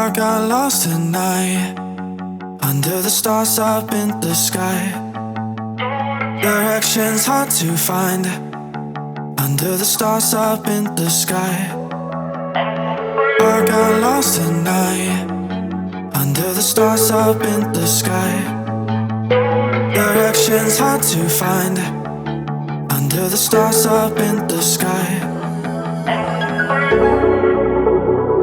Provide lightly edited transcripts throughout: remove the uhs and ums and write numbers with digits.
I got lost at night, under the stars up in the sky. Directions hard to find, under the stars up in the sky. I got lost at night, under the stars up in the sky. Directions hard to find, under the stars up in the sky.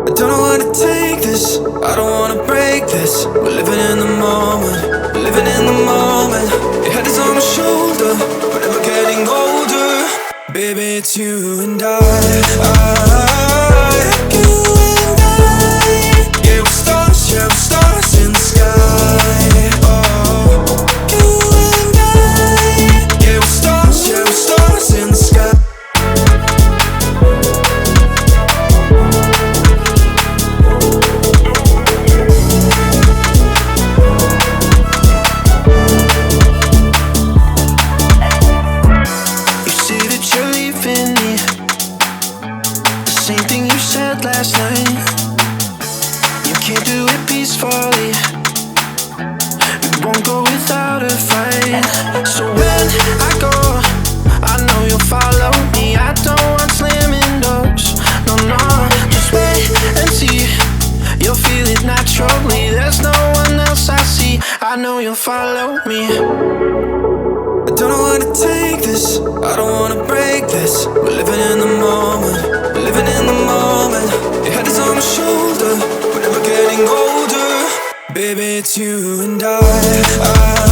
I don't know where to take this, I don't wanna break this. We're living in the moment, we're living in the moment. Your head is on my shoulder, but never getting older. Baby, it's you and I. You and I. Yeah, we're stars in the sky. Oh, you and I. Yeah, we're stars in the sky. Last night, you can't do it peacefully. You won't go without a fight. So when I go, I know you'll follow me. I don't want slamming doors. No, no, just wait and see. You'll feel it naturally. There's no one else I see. I know you'll follow me. I don't know where to take this, I don't wanna break this. We're living in the moment, we're living in the moment. Your head is on my shoulder, we're never getting older. Baby, it's you and I.